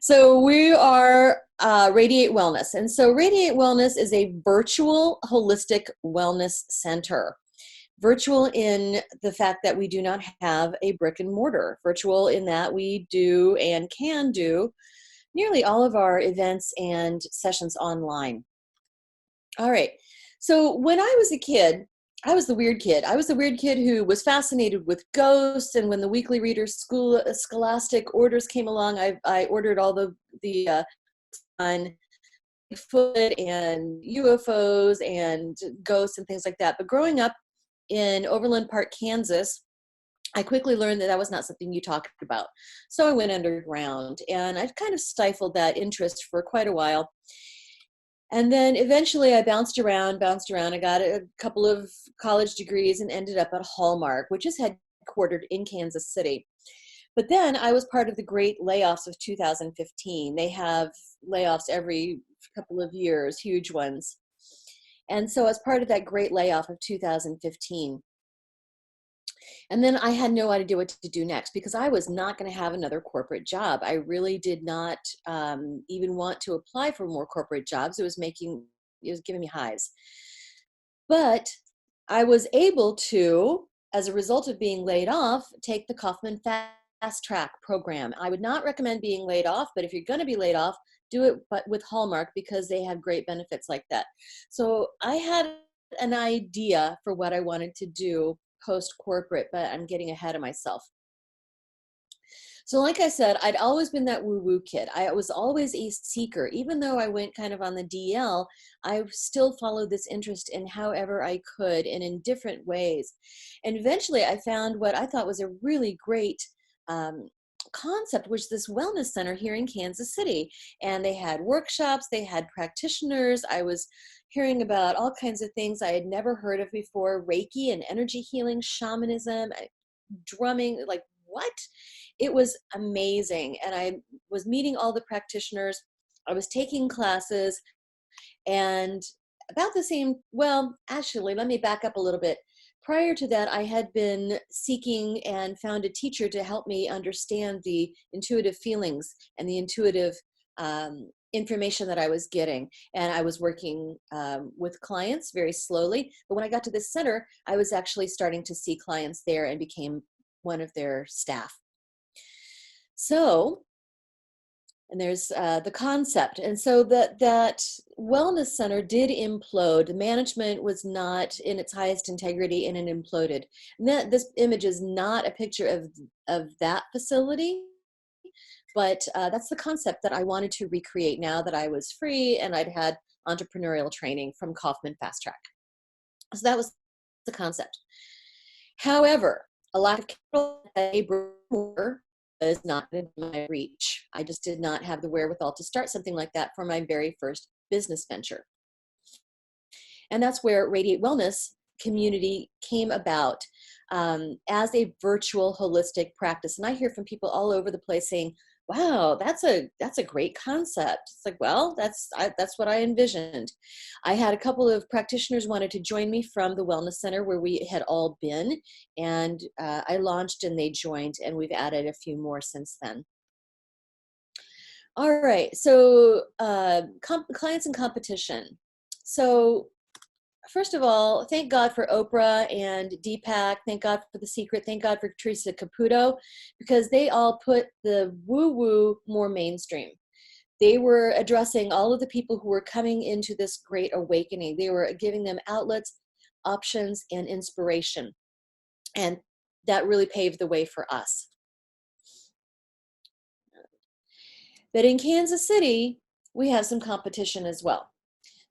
So we are Radiate Wellness. And so Radiate Wellness is a virtual holistic wellness center. Virtual in the fact that we do not have a brick and mortar. Virtual in that we do and can do nearly all of our events and sessions online. All right. So when I was a kid, I was the weird kid. I was the weird kid who was fascinated with ghosts. And when the weekly reader scholastic orders came along, I ordered all the on Bigfoot and UFOs and ghosts and things like that. But growing up in Overland Park, Kansas, I quickly learned that that was not something you talked about. So I went underground, and I've kind of stifled that interest for quite a while. And then eventually I bounced around. I got a couple of college degrees and ended up at Hallmark, which is headquartered in Kansas City. But then I was part of the great layoffs of 2015. They have layoffs every couple of years, huge ones. And so as part of that great layoff of 2015, and then I had no idea what to do next because I was not going to have another corporate job. I really did not even want to apply for more corporate jobs. It was giving me hives. But I was able to, as a result of being laid off, take the Kaufman Fast Track program. I would not recommend being laid off, but if you're going to be laid off, do it but with Hallmark because they have great benefits like that. So I had an idea for what I wanted to do post-corporate, but I'm getting ahead of myself. So like I said, I'd always been that woo-woo kid. I was always a seeker. Even though I went kind of on the DL, I still followed this interest in however I could and in different ways. And eventually I found what I thought was a really great concept, which is this wellness center here in Kansas City. And they had workshops, they had practitioners. I was hearing about all kinds of things I had never heard of before, Reiki and energy healing, shamanism, drumming, like what? It was amazing. And I was meeting all the practitioners. I was taking classes, and about the same, well, actually, let me back up a little bit. Prior to that, I had been seeking and found a teacher to help me understand the intuitive feelings and the intuitive information that I was getting. And I was working with clients very slowly. But when I got to this center, I was actually starting to see clients there and became one of their staff. So, and there's the concept. And so that wellness center did implode. The management was not in its highest integrity, and it imploded. And this image is not a picture of that facility, but that's the concept that I wanted to recreate now that I was free and I'd had entrepreneurial training from Kaufman Fast Track. So that was the concept. However, a lack of capital is not in my reach. I just did not have the wherewithal to start something like that for my very first business venture. And that's where Radiate Wellness community came about as a virtual holistic practice. And I hear from people all over the place saying, wow, that's a great concept. It's like, well, that's what I envisioned. I had a couple of practitioners wanted to join me from the wellness center where we had all been, and I launched and they joined, and we've added a few more since then. All right, so clients and competition. So first of all, thank God for Oprah and Deepak. Thank God for The Secret. Thank God for Teresa Caputo, because they all put the woo-woo more mainstream. They were addressing all of the people who were coming into this great awakening. They were giving them outlets, options, and inspiration. And that really paved the way for us. But in Kansas City, we have some competition as well.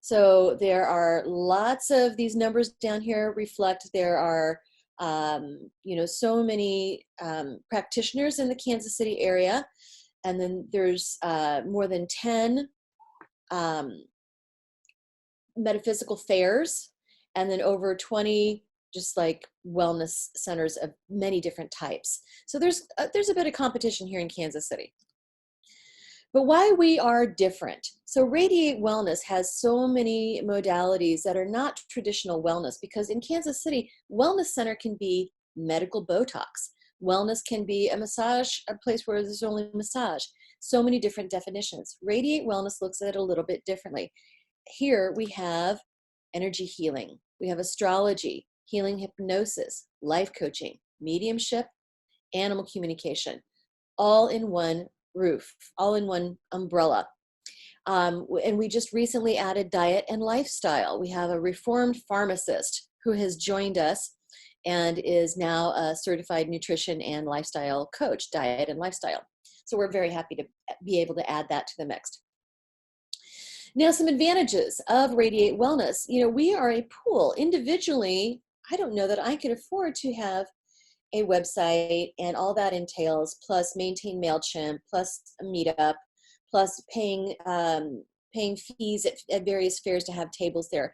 So there are lots of these numbers down here reflect there are, so many practitioners in the Kansas City area. And then there's more than 10 metaphysical fairs, and then over 20 just like wellness centers of many different types. So there's a bit of competition here in Kansas City. But why we are different. So Radiate Wellness has so many modalities that are not traditional wellness, because in Kansas City, wellness center can be medical Botox. Wellness can be a massage, a place where there's only massage. so many different definitions. Radiate Wellness looks at it a little bit differently. Here we have energy healing, we have astrology, healing hypnosis, life coaching, mediumship, animal communication, all in one roof, all in one umbrella. And we just recently added diet and lifestyle. We have a reformed pharmacist who has joined us and is now a certified nutrition and lifestyle coach, diet and lifestyle. So we're very happy to be able to add that to the mix. Now, some advantages of Radiate Wellness. You know, we are a pool. Individually, I don't know that I could afford to have a website and all that entails, plus maintain MailChimp, plus a meetup, plus paying fees at various fairs to have tables there.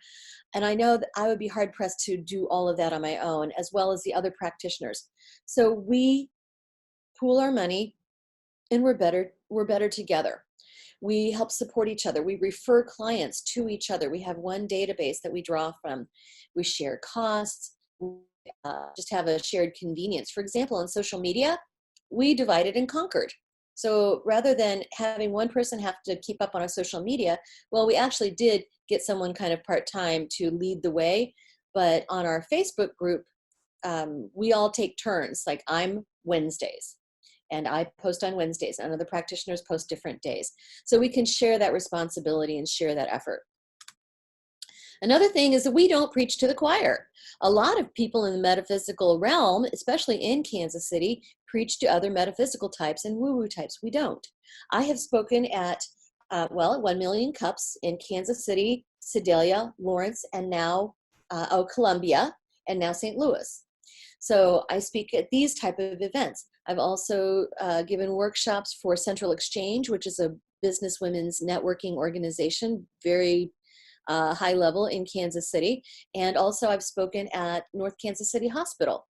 And I know that I would be hard pressed to do all of that on my own, as well as the other practitioners. So we pool our money and we're better together. We help support each other. We refer clients to each other. We have one database that we draw from. We share costs. Just have a shared convenience. For example, on social media, we divided and conquered. So rather than having one person have to keep up on our social media, well, we actually did get someone kind of part-time to lead the way. But on our Facebook group, we all take turns. Like I'm Wednesdays, and I post on Wednesdays, and other practitioners post different days. So we can share that responsibility and share that effort. Another thing is that we don't preach to the choir. A lot of people in the metaphysical realm, especially in Kansas City, preach to other metaphysical types and woo-woo types. We don't. I have spoken at 1 Million Cups in Kansas City, Sedalia, Lawrence, and now Columbia, and now St. Louis. So I speak at these type of events. I've also given workshops for Central Exchange, which is a business women's networking organization, very high level in Kansas City. And also I've spoken at North Kansas City Hospital.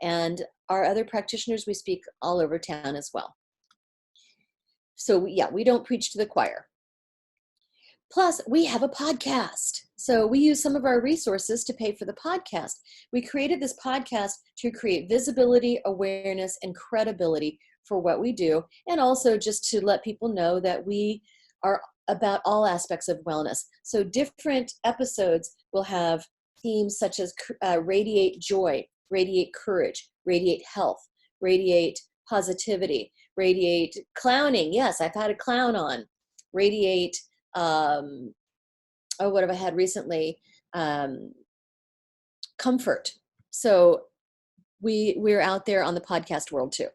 And our other practitioners, we speak all over town as well. So yeah, we don't preach to the choir. Plus, we have a podcast. So we use some of our resources to pay for the podcast. We created this podcast to create visibility, awareness, and credibility for what we do. And also just to let people know that we are about all aspects of wellness. So different episodes will have themes such as radiate joy, radiate courage, radiate health, radiate positivity, radiate clowning. Yes, I've had a clown on. Radiate, what have I had recently? Comfort. So we're out there on the podcast world too.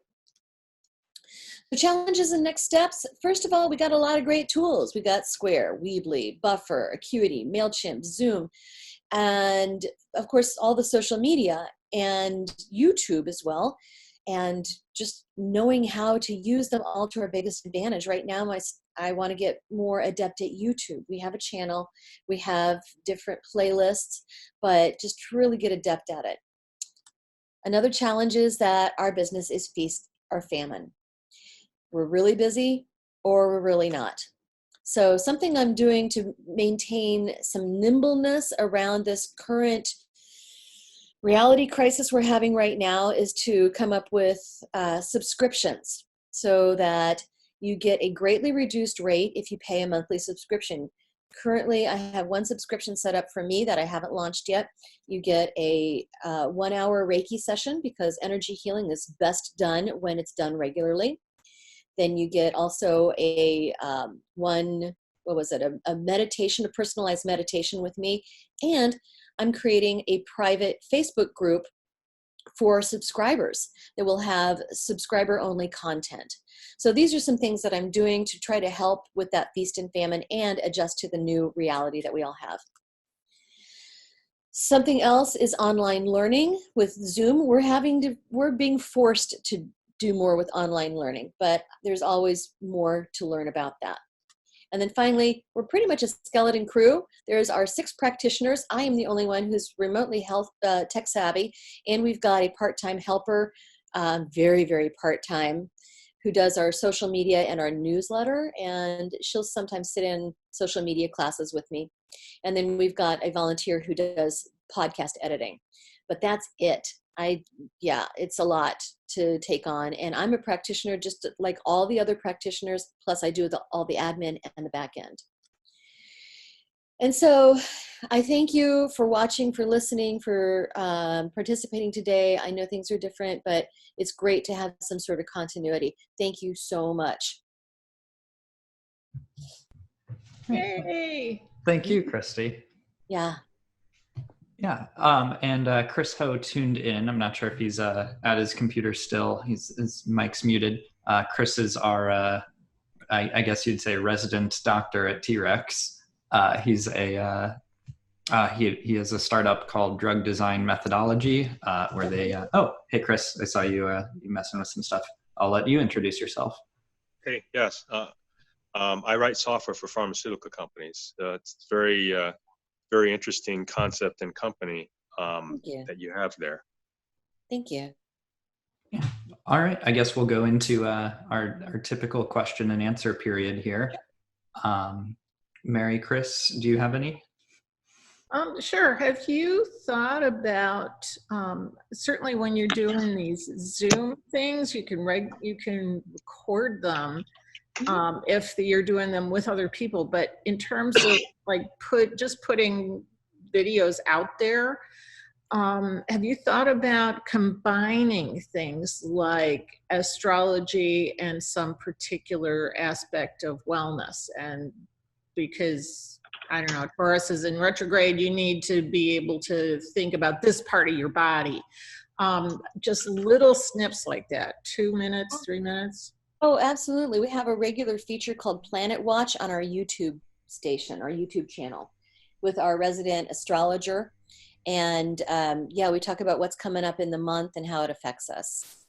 The challenges and next steps. First of all, we got a lot of great tools. We got Square, Weebly, Buffer, Acuity, MailChimp, Zoom, and of course, all the social media and YouTube as well. And just knowing how to use them all to our biggest advantage. Right now, I want to get more adept at YouTube. We have a channel, we have different playlists, but just really get adept at it. Another challenge is that our business is feast or famine. We're really busy or we're really not. So something I'm doing to maintain some nimbleness around this current reality crisis we're having right now is to come up with subscriptions so that you get a greatly reduced rate if you pay a monthly subscription. Currently, I have one subscription set up for me that I haven't launched yet. You get a 1 hour Reiki session because energy healing is best done when it's done regularly. Then you get also a meditation, a personalized meditation with me. And I'm creating a private Facebook group for subscribers that will have subscriber-only content. So these are some things that I'm doing to try to help with that feast and famine and adjust to the new reality that we all have. Something else is online learning with Zoom. We're being forced to do more with online learning, but there's always more to learn about that. And then finally, we're pretty much a skeleton crew. There's our 6 practitioners. I am the only one who's remotely tech savvy, and we've got a part-time helper, very, very part-time, who does our social media and our newsletter, and she'll sometimes sit in social media classes with me. And then we've got a volunteer who does podcast editing. But that's it. Yeah, it's a lot to take on. And I'm a practitioner just like all the other practitioners, plus I do all the admin and the back end. And so I thank you for watching, for listening, for participating today. I know things are different, but it's great to have some sort of continuity. Thank you so much. Yay! Thank you, Christy. Yeah. Yeah, and Chris Ho tuned in. I'm not sure if he's at his computer still. His mic's muted. Chris is our, I guess you'd say, resident doctor at T-Rex. He's a he has a startup called Drug Design Methodology, where they. Oh, hey Chris, I saw you you messing with some stuff. I'll let you introduce yourself. Hey, yes, I write software for pharmaceutical companies. It's very interesting concept and company that you have there. Thank you. Yeah. All right. I guess we'll go into our typical question and answer period here. Mary, Chris, do you have any? Sure. Have you thought about, certainly when you're doing these Zoom things, you can record them if you're doing them with other people, but in terms of like putting videos out there, have you thought about combining things like astrology and some particular aspect of wellness? And because, I don't know, Taurus is in retrograde, you need to be able to think about this part of your body. Just little snips like that, 2 minutes, 3 minutes. Oh, absolutely. We have a regular feature called Planet Watch on our YouTube station, our YouTube channel, with our resident astrologer. And yeah, we talk about what's coming up in the month and how it affects us.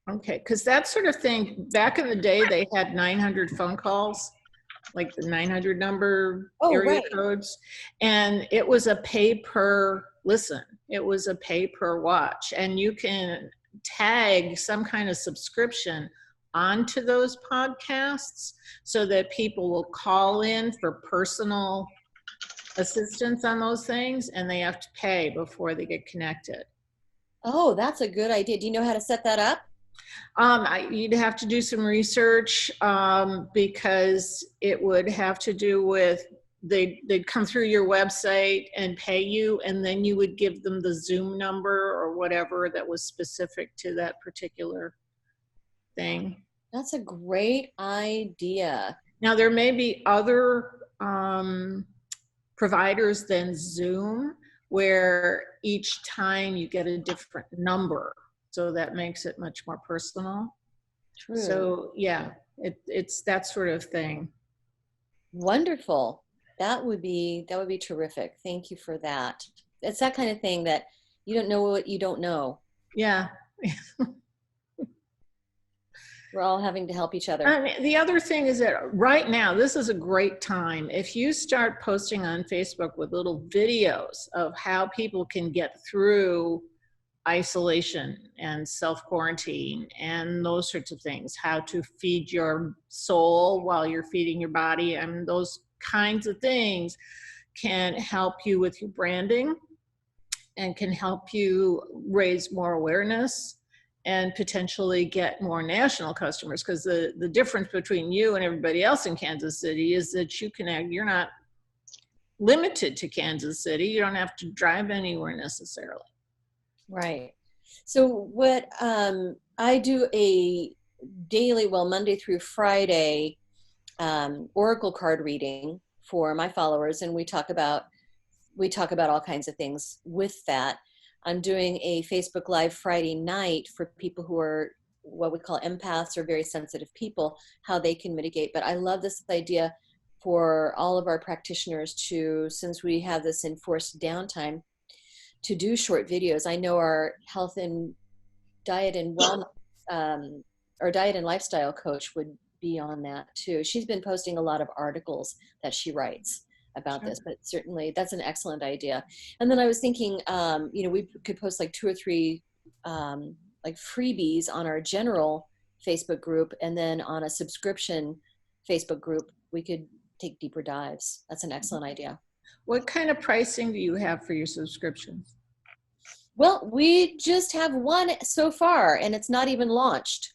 Okay, because that sort of thing, back in the day, they had 900 phone calls, like the 900 number area codes. And it was a pay per listen. It was a pay per watch. And you can tag some kind of subscription onto those podcasts so that people will call in for personal assistance on those things, and they have to pay before they get connected. Oh, that's a good idea. Do you know how to set that up? You'd have to do some research because it would have to do with they'd come through your website and pay you, and then you would give them the Zoom number or whatever that was specific to that particular thing. That's a great idea. Now there may be other providers than Zoom where each time you get a different number. So that makes it much more personal. True. So yeah, it's that sort of thing. Wonderful. That would be terrific. Thank you for that. It's that kind of thing that you don't know what you don't know. Yeah. We're all having to help each other. The other thing is that right now, this is a great time. If you start posting on Facebook with little videos of how people can get through isolation and self-quarantine and those sorts of things, how to feed your soul while you're feeding your body, and those kinds of things can help you with your branding and can help you raise more awareness and potentially get more national customers, because the difference between you and everybody else in Kansas City is that you're not limited to Kansas City. You don't have to drive anywhere necessarily. Right. So what I do a daily, Monday through Friday, oracle card reading for my followers, and we talk about all kinds of things with that. I'm doing a Facebook Live Friday night for people who are what we call empaths or very sensitive people, how they can mitigate. But I love this idea for all of our practitioners to, since we have this enforced downtime, to do short videos. I know our health and diet and wellness, our diet and lifestyle coach would be on that too. She's been posting a lot of articles that she writes about this, but certainly that's an excellent idea. And then I was thinking, we could post like 2 or 3 like freebies on our general Facebook group, and then on a subscription Facebook group, we could take deeper dives. That's an excellent idea. What kind of pricing do you have for your subscriptions? Well, we just have one so far, and it's not even launched.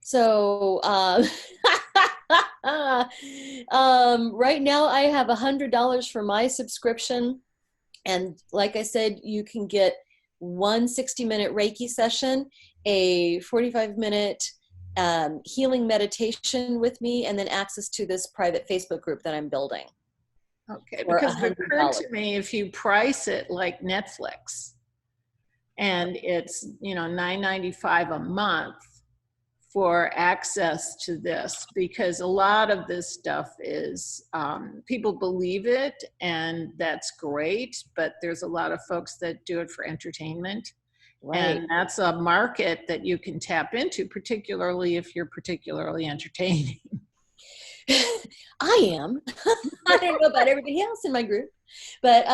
So right now I have $100 for my subscription. And like I said, you can get one 60-minute Reiki session, a 45-minute healing meditation with me, and then access to this private Facebook group that I'm building. Okay, because it occurred to me, if you price it like Netflix, and it's, you know, $9.95 a month for access to this, because a lot of this stuff is, people believe it, and that's great, but there's a lot of folks that do it for entertainment. Right. And that's a market that you can tap into, particularly if you're particularly entertaining. I am. I don't know about everybody else in my group, but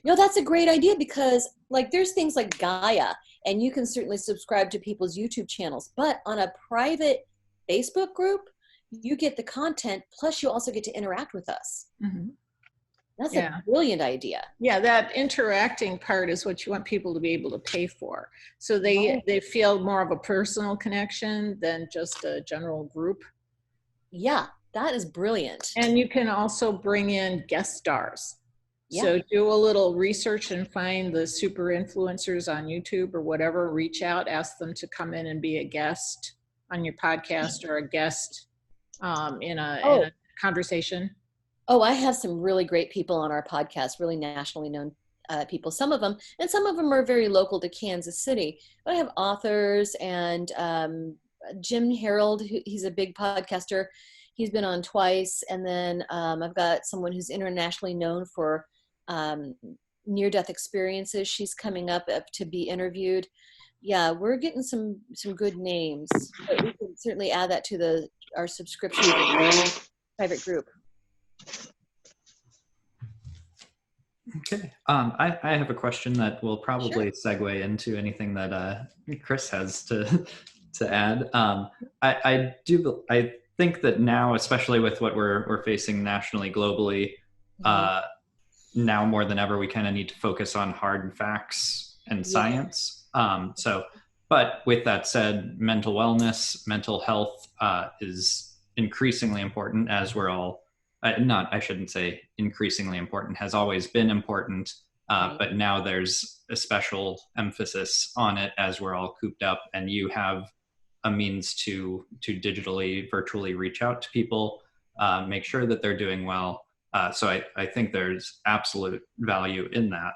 no, that's a great idea, because like there's things like Gaia, and you can certainly subscribe to people's YouTube channels, but on a private Facebook group, you get the content, plus you also get to interact with us. Mm-hmm. That's a brilliant idea. Yeah, that interacting part is what you want people to be able to pay for. So they feel more of a personal connection than just a general group. Yeah, that is brilliant. And you can also bring in guest stars. Yeah. So do a little research and find the super influencers on YouTube or whatever, reach out, ask them to come in and be a guest on your podcast or a guest in a conversation. Oh, I have some really great people on our podcast, really nationally known people, some of them are very local to Kansas City. But I have authors and Jim Harold, he's a big podcaster. He's been on twice. And then I've got someone who's internationally known for near-death experiences. She's coming up to be interviewed. Yeah, we're getting some good names, but we can certainly add that to our subscription private group. Okay. I have a question that will probably segue into anything that Chris has to add. I think that now, especially with what we're facing nationally, globally, now more than ever, we kind of need to focus on hard facts and science. But with that said, mental wellness, mental health is increasingly important, as we're all, I shouldn't say increasingly important, has always been important, but now there's a special emphasis on it as we're all cooped up, and you have a means to digitally, virtually reach out to people, make sure that they're doing well. So I think there's absolute value in that.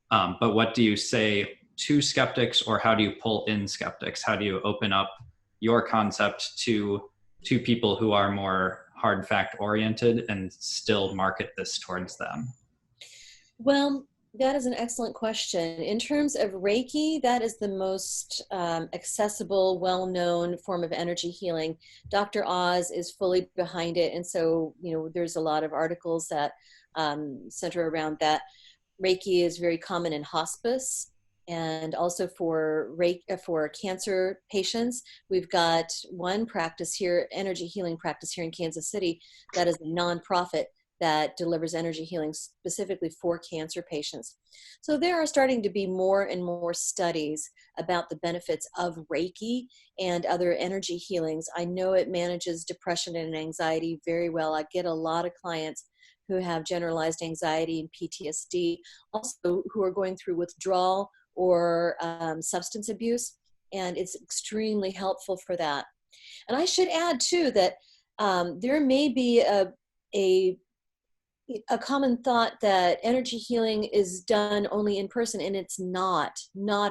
But what do you say to skeptics, or how do you pull in skeptics? How do you open up your concept to people who are more hard fact oriented and still market this towards them? Well, that is an excellent question. In terms of Reiki, that is the most accessible, well-known form of energy healing. Dr. Oz is fully behind it. And so, there's a lot of articles that center around that. Reiki is very common in hospice, and also for cancer patients. We've got one practice here, energy healing practice here in Kansas City, that is a nonprofit that delivers energy healing specifically for cancer patients. So there are starting to be more and more studies about the benefits of Reiki and other energy healings. I know it manages depression and anxiety very well. I get a lot of clients who have generalized anxiety and PTSD, also who are going through withdrawal or substance abuse, and it's extremely helpful for that. And I should add too that there may be a common thought that energy healing is done only in person, and it's not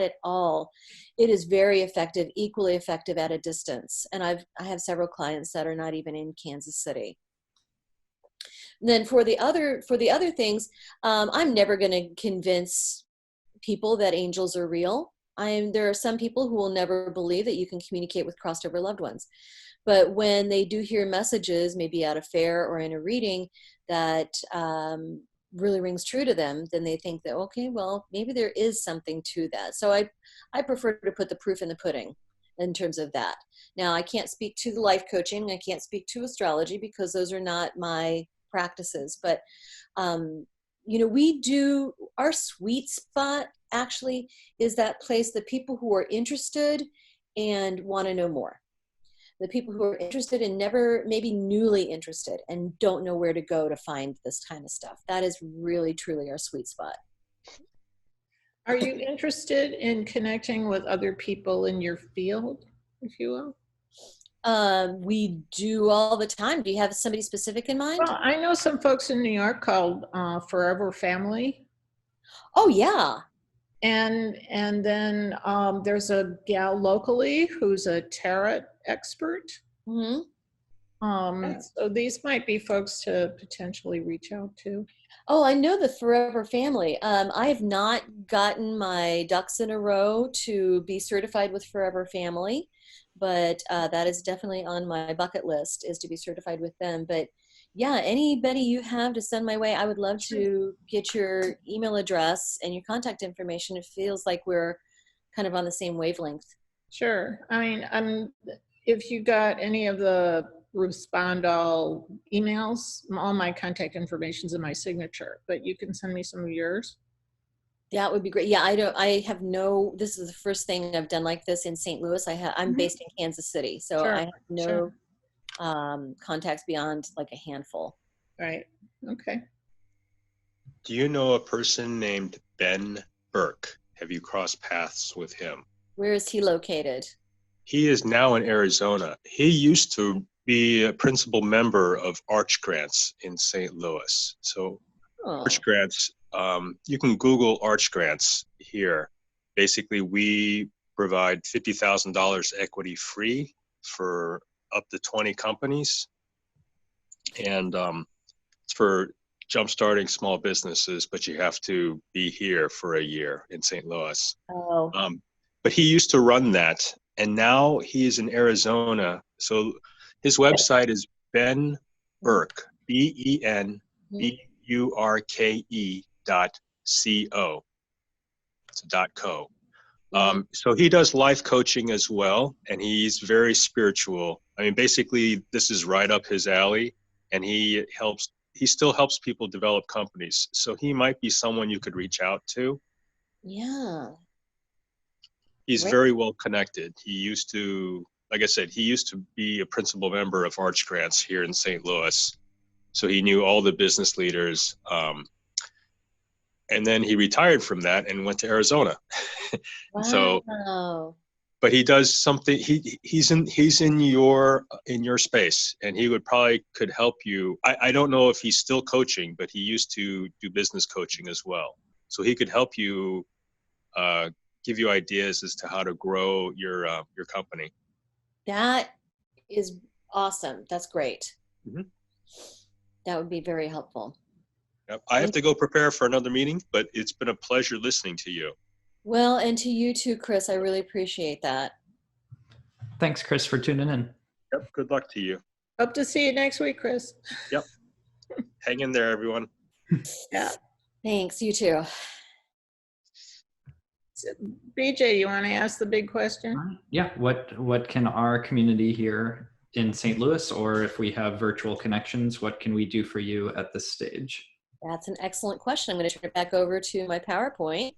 at all. It is very effective, equally effective at a distance. And I have several clients that are not even in Kansas City. And then for the other things, I'm never going to convince people that angels are real. There are some people who will never believe that you can communicate with crossed over loved ones. But when they do hear messages, maybe at a fair or in a reading, that really rings true to them, then they think that, okay, well, maybe there is something to that. So I prefer to put the proof in the pudding in terms of that. Now, I can't speak to the life coaching. I can't speak to astrology because those are not my practices. But, we do, our sweet spot actually is that place, the people who are interested and want to know more. The people who are interested and never, maybe newly interested and don't know where to go to find this kind of stuff. That is really, truly our sweet spot. Are you interested in connecting with other people in your field, if you will? We do all the time. Do you have somebody specific in mind? Well, I know some folks in New York called Forever Family. Oh, yeah. And then there's a gal locally who's a tarot expert. Mm-hmm. So these might be folks to potentially reach out to. Oh, I know the Forever Family. I have not gotten my ducks in a row to be certified with Forever Family, but that is definitely on my bucket list, is to be certified with them. But yeah, anybody you have to send my way, I would love to get your email address and your contact information. It feels like we're kind of on the same wavelength. Sure. I mean, if you got any of the respond all emails, all my contact information's in my signature, but you can send me some of yours. That would be great. Yeah, this is the first thing I've done like this in St. Louis. I'm based in Kansas City, so Sure. I have no contacts beyond like a handful. Right. Okay. Do you know a person named Ben Burke? Have you crossed paths with him? Where is he located? He is now in Arizona. He used to be a principal member of Arch Grants in St. Louis. So Arch Grants, you can Google Arch Grants here. Basically, we provide $50,000 equity free for up to 20 companies. And it's for jumpstarting small businesses, but you have to be here for a year in St. Louis. Oh. But he used to run that, and now he is in Arizona. So his website is Ben Burke, BenBurke.co. It's .co. So he does life coaching as well, and he's very spiritual. I mean, basically, this is right up his alley, and he still helps people develop companies. So he might be someone you could reach out to. Yeah. He's very well connected. He used to, like I said, he used to be a principal member of Arch Grants here in St. Louis. So he knew all the business leaders. And then he retired from that and went to Arizona. Wow. So, but he does something. He's in your space, and he could help you. I don't know if he's still coaching, but he used to do business coaching as well. So he could help you, give you ideas as to how to grow your company. That is awesome. That's great. Mm-hmm. That would be very helpful. Yep. I have to go prepare for another meeting, but it's been a pleasure listening to you. Well, and to you too, Chris. I really appreciate that. Thanks, Chris, for tuning in. Yep. Good luck to you. Hope to see you next week, Chris. Yep. Hang in there, everyone. Yeah. Thanks. You too. So, BJ, you want to ask the big question? Yeah. What can our community here in St. Louis, or if we have virtual connections, what can we do for you at this stage? That's an excellent question. I'm going to turn it back over to my PowerPoint.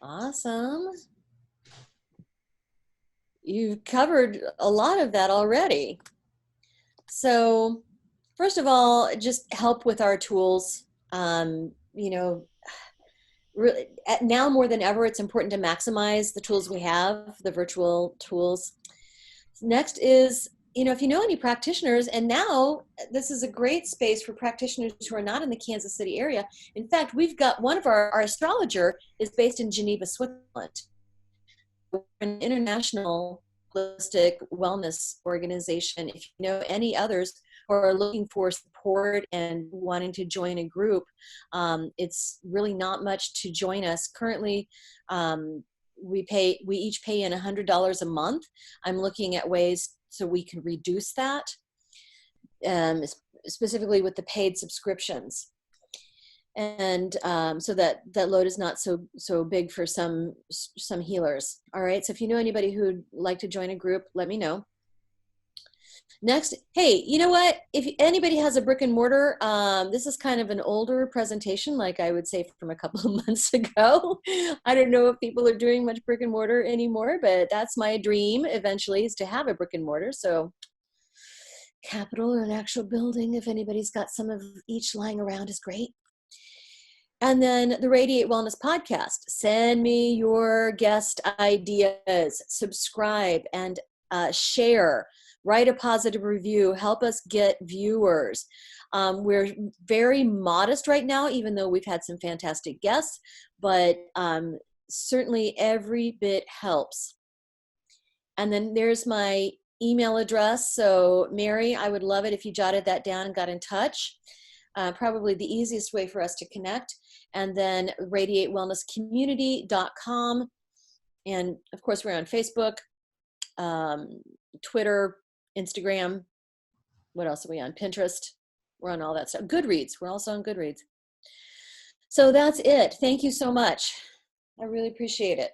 Awesome. You've covered a lot of that already. So first of all, just help with our tools. Really, now more than ever, it's important to maximize the tools we have, the virtual tools. Next is, if you know any practitioners, and now this is a great space for practitioners who are not in the Kansas City area. In fact, we've got one of our astrologer is based in Geneva, Switzerland. We're an international holistic wellness organization. If you know any others who are looking for support and wanting to join a group, it's really not much to join us. Currently, we each pay in $100 a month. I'm looking at ways so we can reduce that, specifically with the paid subscriptions. And so that load is not so big for some healers. All right, so if you know anybody who'd like to join a group, let me know. Next, hey, you know what? If anybody has a brick and mortar, this is kind of an older presentation, like I would say from a couple of months ago. I don't know if people are doing much brick and mortar anymore, but that's my dream eventually, is to have a brick and mortar. So capital or an actual building, if anybody's got some of each lying around, is great. And then the Radiate Wellness podcast. Send me your guest ideas, subscribe, and share. Write a positive review. Help us get viewers. We're very modest right now, even though we've had some fantastic guests, but certainly every bit helps. And then there's my email address. So Mary, I would love it if you jotted that down and got in touch. Probably the easiest way for us to connect. And then radiatewellnesscommunity.com. And of course, we're on Facebook, Twitter, Instagram. What else are we on? Pinterest. We're on all that stuff. Goodreads. We're also on Goodreads. So that's it. Thank you so much. I really appreciate it.